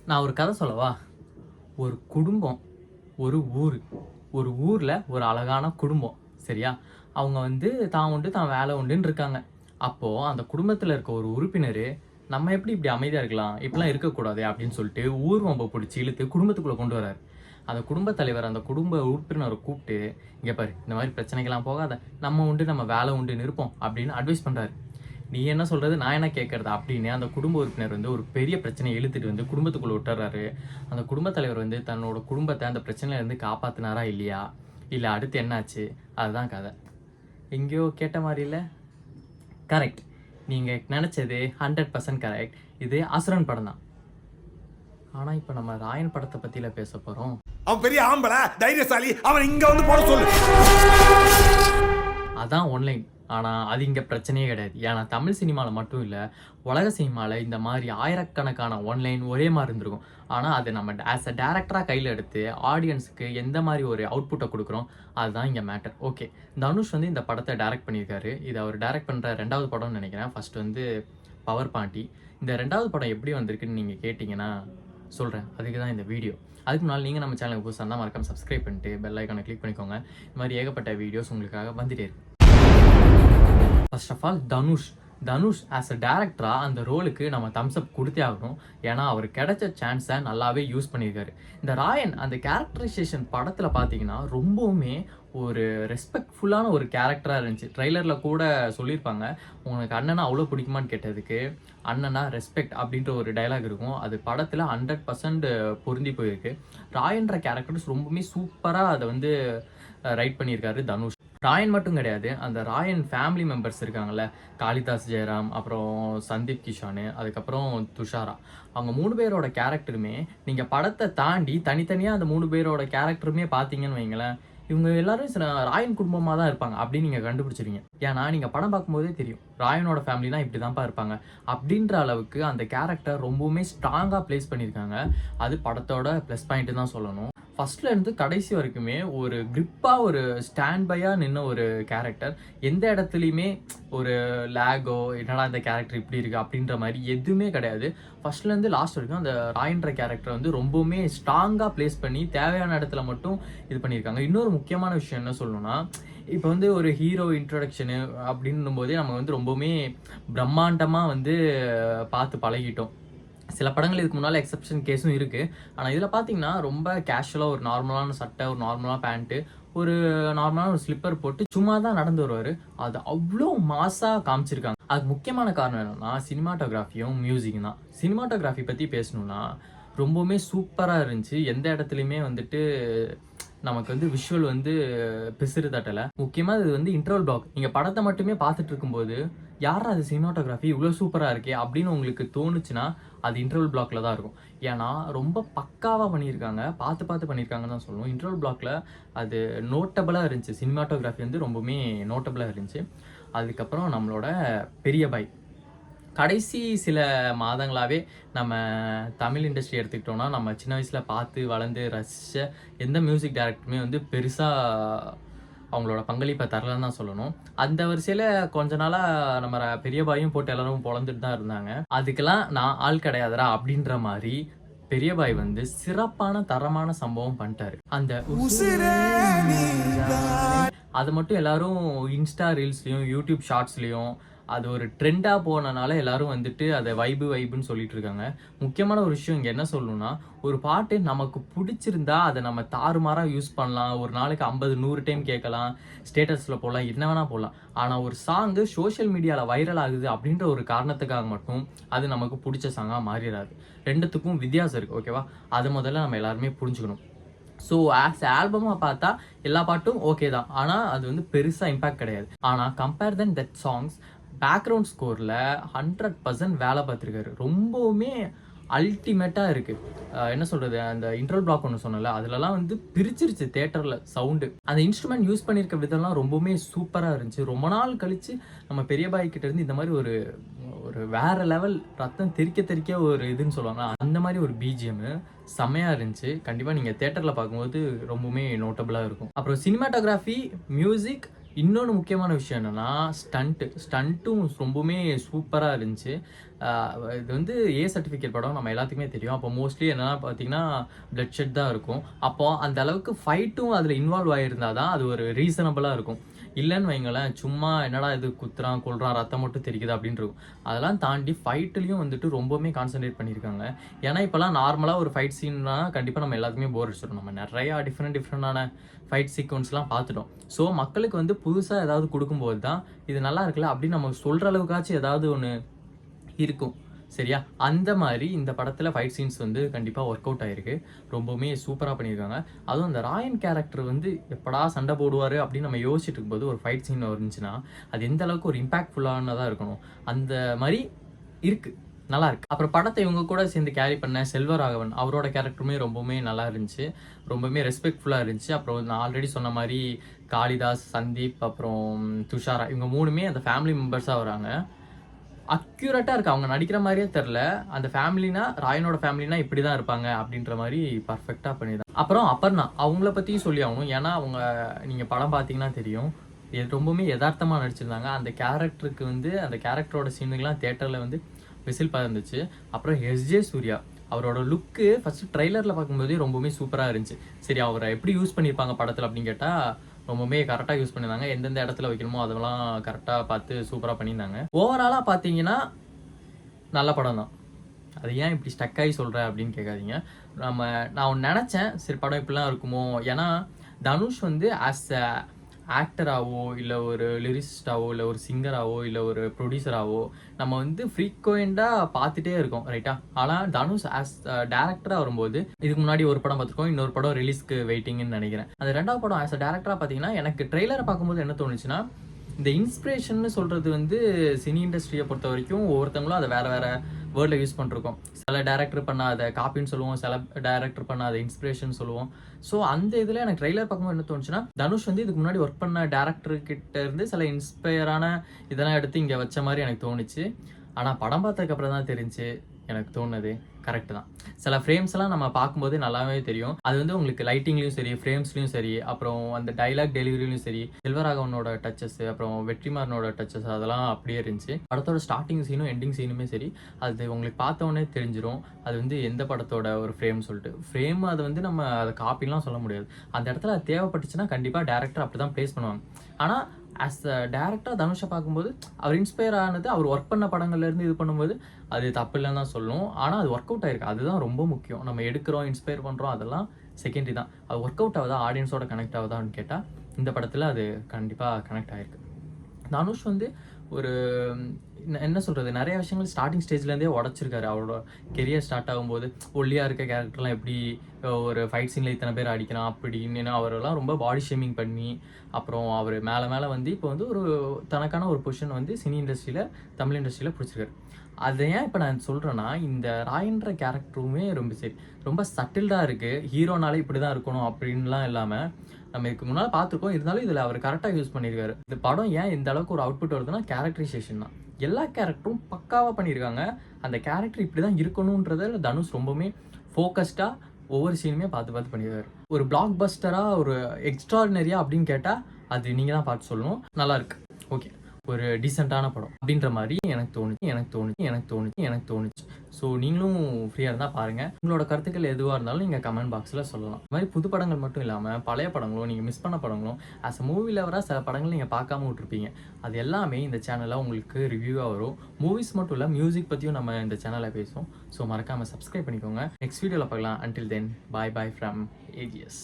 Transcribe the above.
நான் ஒரு கதை சொல்லவா? ஒரு குடும்பம், ஒரு ஊர். ஒரு ஊர்ல ஒரு அழகான குடும்பம். சரியா? அவங்க வந்து தான் உண்டு, தான் வேலை உண்டுன்னு இருக்காங்க. அப்போ அந்த குடும்பத்துல இருக்க ஒரு உறுப்பினரு, "நம்ம எப்படி இப்படி அமைதியா இருக்கலாம்? இப்படிலாம் இருக்கக்கூடாதே!" அப்படின்னு சொல்லிட்டு ஊர் வம்ப புடிச்சு இழுத்து குடும்பத்துக்குள்ள கொண்டு வராரு. அந்த குடும்பத் தலைவர் அந்த குடும்ப உறுப்பினர கூப்ட்டு, "இங்க பாரு, இந்த மாரி பிரச்சனைக்கெல்லாம் போகாத. நம்ம உண்டு, நம்ம வேலை உண்டுன்னு இருப்போம்." அப்படின்னு அட்வைஸ் பண்றாரு. "நீ என்ன சொல்றது? நான் என்ன கேட்கறது?" அப்படின்னு அந்த குடும்ப உறுப்பினர் வந்து ஒரு பெரிய பிரச்சனைய இழுத்துட்டு வந்து குடும்பத்துக்குள்ள விட்டுர்றாரு. அந்த குடும்பத் தலைவர் வந்து தன்னோட குடும்பத்த அந்த பிரச்சனையில இருந்து காப்பாத்துனாரா இல்லையா? இல்ல அடுத்து என்னாச்சு? அதுதான் கதை. எங்கேயோ கேட்ட மாரி இல்ல? கரெக்ட். நீங்க நெனச்சது 100% கரெக்ட். இது அசுரன் படம் தான். ஆனா இப்ப நம்ம ராயன் படத்த பத்தில பேசப் போறோம். அவன் பெரிய ஆம்பளை தைரியசாலி, அவன் இங்க வந்து போட சொல்லு. அதான் ஒன்லைன். ஆனா, அது இங்க பிரச்சனையே கிடையாது. ஏன்னா, தமிழ் சினிமால மட்டும் இல்ல, உலக சினிமால இந்த மாரி ஆயிரக்கணக்கான ஒன்லைன் ஒரே மாரி இருந்திருக்கும். ஆனா, அது நம்ம ஆஸ் அ டைரக்டரா கையில எடுத்து, ஆடியன்ஸ்க்கு எந்த மாரி ஒரு அவுட்புட்ட குடுக்குறோம், அதுதான் இங்க மேட்டர். ஓகே. தனுஷ் வந்து இந்த படத்த டைரக்ட் பண்ணியிருக்காரு. இது அவர் டைரக்ட் பண்ற 2வது படம்னு நெனைக்கிறேன். ஃபர்ஸ்ட் வந்து பவர் பாண்டி. இந்த 2வது படம் எப்படி வந்திருக்குன்னு நீங்க கேட்டீங்கன்னா, சொல்றேன். அதுக்கு தான் இந்த வீடியோ. அதுக்கு முன்னால நீங்க நம்ம சேனலுக்கு புதுசா இருந்தா மறக்காம சப்ஸ்கிரைப் பண்ணிட்டு, பெல் ஐகான கிளிக் பண்ணிக்கோங்க. இந்த மாரி ஏகப்பட்ட வீடியோஸ் உங்களுக்காக வந்துட்டே இருக்கு. First of all Dhanush as a டைரக்டரா அந்த ரோலுக்கு நம்ம தம்ஸ் அப் குடுத்தே ஆகணும். ஏன்னா, அவருக்கு கிடைச்ச சான்ஸ நல்லாவே யூஸ் பண்ணியிருக்காரு. இந்த ராயன் அந்த கேரக்டரைசேஷன் படத்துல பார்த்தீங்கன்னா, ரொம்பவுமே ஒரு ரெஸ்பெக்ட்ஃபுல்லான ஒரு கேரக்டரா இருந்துச்சு. ட்ரெய்லர்ல கூட சொல்லியிருப்பாங்க. "உனக்கு அண்ணனா அவ்ளோ பிடிக்குமான்னு?" கேட்டதுக்கு, "அண்ணனா ரெஸ்பெக்ட்" அப்படின்ற ஒரு டயலாக் இருக்கும். அது படத்துல 100% பொருந்தி போயிருக்கு. ராயன்ற கேரக்டர்ஸ் ரொம்பவுமே சூப்பரா அத வந்து ரைட் பண்ணியிருக்காரு தனுஷ். ராயன் மட்டும் கிடையாது. அந்த ராயன் ஃபேமிலி மெம்பர்ஸ் இருக்காங்கல்ல. காளிதாஸ் ஜெயராம், அப்புறம் சந்தீப் கிஷானு, அதுக்கப்புறம் துஷாரா. அவங்க 3 பேரோட கேரக்டருமே நீங்க படத்த தாண்டி தனித்தனியா அந்த 3 பேரோட கேரக்டருமே பார்த்தீங்கன்னு வைங்களேன், இவங்க எல்லாரும் ராயன் குடும்பமா தான் இருப்பாங்க அப்படின்னு நீங்க கண்டுபிடிச்சிருவீங்க. ஏன்னா, நீங்க படம் பார்க்கும்போதே தெரியும். ராயனோட ஃபேமிலினா இப்படி தான்ப்பா இருப்பாங்க. அப்படின்ற அளவுக்கு அந்த கேரக்டர் ரொம்பவுமே ஸ்ட்ராங்கா பிளேஸ் பண்ணியிருக்காங்க. அது படத்தோட ப்ளஸ் பாயிண்ட்ன்னு தான் சொல்லணும். ஃபர்ஸ்ட்ல இருந்து கடைசி வரைக்குமே ஒரு கிரிப்பா ஒரு ஸ்டாண்ட் பையா நின்ன ஒரு கேரக்டர். எந்த இடத்துலயுமே ஒரு லேகோ, என்னடா இந்த கேரக்டர் இப்படி இருக்கு அப்படின்ற மாரி எதுவுமே கிடையாது. ஃபர்ஸ்ட்ல இருந்து லாஸ்ட் வரைக்கும் அந்த ராயன்ற கேரக்டர் வந்து ரொம்பவுமே ஸ்ட்ராங்கா பிளேஸ் பண்ணி தேவையான இடத்துல மட்டும் இது பண்ணியிருக்காங்க. இன்னொரு முக்கியமான விஷயம் என்ன சொல்லணும்னா, இப்ப வந்து ஒரு ஹீரோ இன்ட்ரோடக்ஷனு அப்படின்னும்போதே நம்ம வந்து ரொம்பவுமே பிரம்மாண்டமா வந்து பார்த்து பழகிட்டோம். சில படங்கள் இதுக்கு முன்னால எக்செப்ஷன் கேஸும் இருக்கு. ஆனா இதுல பார்த்தீங்கன்னா, ரொம்ப கேஷுவலா ஒரு நார்மலான சட்டை, ஒரு நார்மலான பேண்ட், ஒரு நார்மலான ஒரு ஸ்லிப்பர் போட்டு சும்மா தான் நடந்து வருவாரு. அது அவ்ளோ மாஸா காமிச்சிருக்காங்க. அதுக்கு முக்கியமான காரணம் என்னன்னா, சினிமாட்டோகிராஃபியும், மியூசிக்கும் தான். சினிமாட்டோகிராஃபி பத்தி பேசணும்னா, ரொம்பவுமே சூப்பரா இருந்துச்சு. எந்த இடத்துலயுமே வந்துட்டு நமக்கு வந்து விஷுவல் வந்து பிசிறு தட்டல. முக்கியமா இது வந்து இன்டர்வல் பிளாக். நீங்க படத்த மட்டுமே பார்த்துட்டு இருக்கும்போது, "யார்ரா அது சினிமாட்டோகிராஃபி இவ்ளோ சூப்பரா இருக்கே!" அப்படின்னு உங்களுக்கு தோணுச்சுன்னா, அது இன்டர்வல் பிளாக்ல தான் இருக்கும். ஏன்னா, ரொம்ப பக்காவா பண்ணியிருக்காங்க. பார்த்து பார்த்து பண்ணியிருக்காங்கன்னு தான் சொல்லணும். இன்டர்வல் பிளாக்ல அது நோட்டபிளா இருந்துச்சு. சினிமாட்டோகிராஃபி வந்து ரொம்பவுமே நோட்டபிளா இருந்துச்சு. அதுக்கப்புறம் நம்மளோட பெரிய பாய். கடைசி சில மாதங்களாவே நம்ம தமிழ் இண்டஸ்ட்ரி எடுத்துக்கிட்டோம்னா, நம்ம சின்ன வயசுல பார்த்து, வளர்ந்து, ரசிச்ச எந்த மியூசிக் டைரக்டருமே வந்து பெருசா அவங்களோட பங்களிப்ப தரலன்னு தான் சொல்லணும். அந்த வரிசையில கொஞ்ச நாளா நம்ம பெரிய பாயும் போட்டு எல்லாரும் பொளந்துட்டு தான் இருந்தாங்க. அதுக்கெல்லாம் நான் ஆள் கிடையாதுடா அப்படின்ற மாரி பெரிய பாய் வந்து சிறப்பான, தரமான சம்பவம் பண்ணிட்டாரு. அந்த உசிரே நீதான். அத மட்டும் எல்லாரும் இன்ஸ்டா ரீல்ஸ்லயும், யூடியூப் ஷார்ட்ஸ்லயும் அது ஒரு ட்ரெண்டா போனனால எல்லாரும் வந்துட்டு அத வைபுன்னு சொல்லிட்டு இருக்காங்க. முக்கியமான ஒரு விஷயம் இங்க என்ன சொல்லணும்னா, ஒரு பாட்டு நமக்கு புடிச்சிருந்தா அத நம்ம தாறுமாறா யூஸ் பண்ணலாம். ஒரு நாளைக்கு 50, 100 டைம் கேட்கலாம். ஸ்டேட்டஸ்ல போடலாம். என்ன வேணா போடலாம். ஆனா ஒரு சாங் சோசியல் மீடியால வைரல் ஆகுது அப்படின்ற ஒரு காரணத்துக்காக மட்டும் அது நமக்கு புடிச்ச சாங்கா மாறிறாது. 2த்துக்கும் வித்தியாசம் இருக்கு. ஓகேவா? அத முதல்ல நம்ம எல்லாருமே புரிஞ்சுக்கணும். ஸோ ஆஸ் ஆல்பமா பார்த்தா எல்லா பாட்டும் ஓகே தான். ஆனா அது வந்து பெருசா இம்பாக்ட் கிடையாது. ஆனா compare than that songs background ஸ்கோர்ல 100% வேலை பார்த்துருக்காரு. ரொம்பவுமே அல்டிமேட்டா இருக்கு. என்ன சொல்றது? அந்த இன்டர்வல் பிளாக் ஒண்ணு சொன்னேன்ல, அதுலலாம் வந்து பிரிச்சிருச்சு தியேட்டர்ல சவுண்டு. அந்த இன்ஸ்ட்ருமென்ட் யூஸ் பண்ணியிருக்க விதம்லாம் ரொம்பவுமே சூப்பரா இருந்துச்சு. ரொம்ப நாள் கழிச்சு நம்ம பெரிய பாய் கிட்ட இருந்து இந்த மாரி ஒரு ஒரு வேற லெவல் ரத்தம் தெறிக்க தெறிக்க ஒரு இதுன்னு சொல்லுவாங்க. அந்த மாரி ஒரு பிஜிஎம் செம்மையா இருந்துச்சு. கண்டிப்பா நீங்க தியேட்டர்ல பார்க்கும்போது ரொம்பவுமே நோட்டபிளா இருக்கும். அப்புறம் சினிமாட்டோகிராஃபி, மியூசிக் இன்னொன்று முக்கியமான விஷயம் என்னன்னா, ஸ்டண்ட்டும் ரொம்பவுமே சூப்பராக இருந்துச்சு. இது வந்து ஏ சர்டிஃபிகேட் படம் நம்ம எல்லாத்துக்குமே தெரியும். அப்போ மோஸ்ட்லி என்னன்னா பார்த்தீங்கன்னா, பிளட் ஷெட் தான் இருக்கும். அப்போ அந்த அளவுக்கு ஃபைட்டும் அதில் இன்வால்வ் ஆகியிருந்தா தான் அது ஒரு ரீசனபிளாக இருக்கும். இல்லைன்னு வைங்களேன், சும்மா என்னடா இது குத்துறான், கொல்றான், ரத்தம் மட்டும் தெரிக்குது அப்படின்னு இருக்கும். அதெல்லாம் தாண்டி ஃபைட்லேயும் வந்துட்டு ரொம்பவுமே கான்சன்ட்ரேட் பண்ணியிருக்காங்க. ஏன்னா இப்போலாம் நார்மலாக ஒரு ஃபைட் சீன்னா கண்டிப்பாக நம்ம எல்லாத்துக்குமே போர் அடிச்சிடும். நம்ம நிறையா டிஃப்ரெண்டான ஃபைட் சீக்வன்ஸ்லாம் பார்த்துட்டோம். ஸோ மக்களுக்கு வந்து புதுசாக ஏதாவது கொடுக்கும்போது தான் இது நல்லா இருக்குல்ல அப்படின்னு நம்ம சொல்கிற அளவுக்காச்சும் ஏதாவது ஒன்று இருக்கும். சரியா? அந்த மாதிரி இந்த படத்தில் ஃபைட் சீன்ஸ் வந்து கண்டிப்பாக ஒர்க் அவுட் ஆகிருக்கு. ரொம்பவுமே சூப்பராக பண்ணியிருக்காங்க. அதுவும் அந்த ராயன் கேரக்டர் வந்து எப்படா சண்டை போடுவார் அப்படின்னு நம்ம யோசிச்சுட்டு இருக்கும்போது ஒரு ஃபைட் சீன் இருந்துச்சுன்னா அது எந்த அளவுக்கு ஒரு இம்பாக்ட்ஃபுல்லானதாக இருக்கணும், அந்த மாதிரி இருக்குது. நல்லா இருக்கு. அப்புறம் படத்தை இவங்க கூட சேர்ந்து கேரி பண்ண செல்வராகவன் அவரோட கேரக்டருமே ரொம்பவுமே நல்லா இருந்துச்சு. ரொம்பவுமே ரெஸ்பெக்ட்ஃபுல்லாக இருந்துச்சு. அப்புறம் நான் ஆல்ரெடி சொன்ன மாதிரி காளிதாஸ், சந்தீப், அப்புறம் துஷாரா இவங்க 3மே அந்த ஃபேமிலி மெம்பர்ஸாக வராங்க. அக்யூரேட்டாக இருக்குது. அவங்க நடிக்கிற மாதிரியே தெரில. அந்த ஃபேமிலினா ராயனோட ஃபேமிலினா இப்படி தான் இருப்பாங்க அப்படின்ற மாதிரி பர்ஃபெக்டாக பண்ணியிருந்தாங்க. அப்புறம் அபர்ணா அவங்கள பற்றியும் சொல்லி ஆகணும். ஏன்னா அவங்க நீங்கள் படம் பார்த்தீங்கன்னா தெரியும், ரொம்பவுமே யதார்த்தமாக நடிச்சிருந்தாங்க. அந்த கேரக்டருக்கு வந்து அந்த கேரக்டரோட சீனுக்கெலாம் தியேட்டரில் வந்து விசில் பறந்துச்சு. அப்புறம் எஸ்ஜே சூர்யா அவரோட லுக்கு ஃபஸ்ட்டு ட்ரைலரில் பார்க்கும்போதே ரொம்பவுமே சூப்பராக இருந்துச்சு. சரி அவரை எப்படி யூஸ் பண்ணியிருப்பாங்க படத்தில் அப்படின்னு கேட்டால் ரொம்பவுமே கரெக்டாக யூஸ் பண்ணியிருந்தாங்க. எந்தெந்த இடத்துல வைக்கணுமோ அதெல்லாம் கரெக்டாக பார்த்து சூப்பராக பண்ணியிருந்தாங்க. ஓவராலாக பார்த்தீங்கன்னா நல்ல படம் தான். அது ஏன் இப்படி ஸ்டக் ஆகி சொல்கிறேன் அப்படின்னு கேட்காதீங்க. நான் ஒன்று நினச்சேன், சரி படம் இப்படிலாம் இருக்குமோ. ஏன்னா தனுஷ் வந்து ஆஸ் அ ஆக்டராகவோ இல்லை ஒரு லிரிசிஸ்டாவோ இல்லை ஒரு சிங்கராகவோ இல்லை ஒரு ப்ரொடியூசராகவோ நம்ம வந்து ஃப்ரீக்வெண்ட்டாக பார்த்துட்டே இருக்கோம், ரைட்டா? ஆனால் தனுஷ் ஆஸ் டேரக்டராக வரும்போது இதுக்கு முன்னாடி ஒரு படம் பார்த்துருக்கோம், இன்னொரு படம் ரிலீஸ்க்கு வெயிட்டிங்னு நினைக்கிறேன். அந்த 2வது படம் ஆஸ் அ டேரக்டராக பார்த்தீங்கன்னா எனக்கு ட்ரெய்லரை பார்க்கும்போது என்ன தோணுச்சுன்னா, இந்த இன்ஸ்பிரேஷன் சொல்கிறது வந்து சினி இண்டஸ்ட்ரியை பொறுத்த வரைக்கும் ஒவ்வொருத்தவங்களும் அதை வேறு வேறு வேர்டில் யூஸ் பண்ணிருக்கோம். சில டேரக்டர் பண்ணாத காப்பின்னு சொல்லுவோம், சில டேரக்டர் பண்ணாத இன்ஸ்பிரேஷன் சொல்லுவோம். ஸோ அந்த இதில் எனக்கு ட்ரெய்லர் பார்க்கும்போது என்ன தோணுச்சுன்னா, தனுஷ் வந்து இதுக்கு முன்னாடி ஒர்க் பண்ண டேரக்டர்கிட்ட இருந்து சில இன்ஸ்பயரான இதெல்லாம் எடுத்து இங்கே வச்ச மாதிரி எனக்கு தோணுச்சு. ஆனால் படம் பார்த்ததுக்கப்புறம் தான் தெரிஞ்சு எனக்கு தோணுது கரெக்டு தான். சில ஃப்ரேம்ஸ்லாம் நம்ம பார்க்கும்போது நல்லாவே தெரியும். அது வந்து உங்களுக்கு லைட்டிங்லேயும் சரி, ஃப்ரேம்ஸ்லையும் சரி, அப்புறம் அந்த டைலாக் டெலிவரிலையும் சரி, செல்வராகவனோட டச்சஸ், அப்புறம் வெற்றிமாறனோட டச்சஸ் அதெல்லாம் அப்படியே இருந்துச்சு. படத்தோட ஸ்டார்டிங் சீனும் எண்டிங் சீனுமே சரி, அது உங்களுக்கு பார்த்தோன்னே தெரிஞ்சிடும் அது வந்து எந்த படத்தோட ஒரு ஃப்ரேம் சொல்லிட்டு. ஃப்ரேம் அது வந்து நம்ம அதை காப்பிலாம் சொல்ல முடியாது. அந்த இடத்துல அது தேவைப்பட்டுச்சுன்னா கண்டிப்பாக டேரக்டர் அப்படி தான் ப்ளேஸ் பண்ணுவாங்க. ஆனால் ஆஸ் அ டேரக்டராக தனுஷை பார்க்கும்போது அவர் இன்ஸ்பயர் ஆனது அவர் ஒர்க் பண்ண படங்கள்லேருந்து இது பண்ணும்போது அது தப்பு இல்லைன்னு தான் சொல்லணும். ஆனால் அது ஒர்க் அவுட் ஆயிருக்கு, அதுதான் ரொம்ப முக்கியம். நம்ம எடுக்கிறோம், இன்ஸ்பயர் பண்ணுறோம், அதெல்லாம் செகண்டரி தான். அது ஒர்க் அவுட் ஆகுதா, ஆடியன்ஸோட கனெக்ட் ஆகுதான்னு கேட்டால் இந்த படத்தில் அது கண்டிப்பாக கனெக்ட் ஆகிருக்கு. தனுஷ் வந்து ஒரு என்ன சொல்கிறது, நிறைய விஷயங்கள் ஸ்டார்டிங் ஸ்டேஜ்லேருந்தே உடச்சிருக்காரு. அவரோட கெரியர் ஸ்டார்ட் ஆகும்போது ஒல்லியாக இருக்க கேரக்டர்லாம் எப்படி ஒரு ஃபைட் சீனில் இத்தனை பேர் அடிக்கலாம் அப்படின்னு அவரெல்லாம் ரொம்ப பாடி ஷேமிங் பண்ணி, அப்புறம் அவர் மேலே வந்து இப்போ வந்து ஒரு தனக்கான ஒரு பொசிஷன் வந்து சினி இண்டஸ்ட்ரியில், தமிழ் இண்டஸ்ட்ரியில் பிடிச்சிருக்காரு. அதை ஏன் இப்போ நான் சொல்கிறேன்னா, இந்த ராயன்ற கேரக்டருமே ரொம்ப சட்டில்டாக இருக்குது. ஹீரோனாலே இப்படி தான் இருக்கணும் அப்படின்லாம் இல்லாமல் நம்ம இதுக்கு முன்னால் பார்த்துருக்கோம். இருந்தாலும் இதில் அவர் கரெக்டாக யூஸ் பண்ணியிருக்காரு. இந்த படம் ஏன் இந்த அளவுக்கு ஒரு அவுட்புட் வருதுன்னா கேரக்டரைசேஷன் தான். எல்லா கேரக்டரும் பக்காவாக பண்ணியிருக்காங்க. அந்த கேரக்டர் இப்படி தான் இருக்கணுன்றத தனுஷ் ரொம்பவுமே ஃபோக்கஸ்டாக ஒவ்வொரு சீனுமே பார்த்து பண்ணியிருக்காரு. ஒரு பிளாக் பஸ்டராக ஒரு எக்ஸ்ட்ராடினரியா அப்படின்னு கேட்டால் அது நீங்கள் தான் பார்த்து சொல்லணும். நல்லாயிருக்கு, ஓகே, ஒரு டீசெண்டான படம் அப்படின்ற மாதிரி எனக்கு தோணுச்சு. ஸோ நீங்களும் ஃப்ரீயாக இருந்தால் பாருங்கள். உங்களோட கருத்துக்கள் எதுவாக இருந்தாலும் நீங்கள் கமெண்ட் பாக்ஸில் சொல்லலாம். இந்த மாதிரி புது படங்கள் மட்டும் இல்லாமல் பழைய படங்களும், நீங்கள் மிஸ் பண்ண படங்களும், ஆஸ் அ மூவி லவராக சில படங்கள் நீங்கள் பார்க்காம விட்டுருப்பீங்க. அது எல்லாமே இந்த சேனலில் உங்களுக்கு ரிவ்யூவாக வரும். மூவிஸ் மட்டும் இல்லை, மியூசிக் பற்றியும் நம்ம இந்த சேனலில் பேசுவோம். ஸோ மறக்காமல் சப்ஸ்கிரைப் பண்ணிக்கோங்க. நெக்ஸ்ட் வீடியோவில் பார்க்கலாம். Until then, bye from AGS.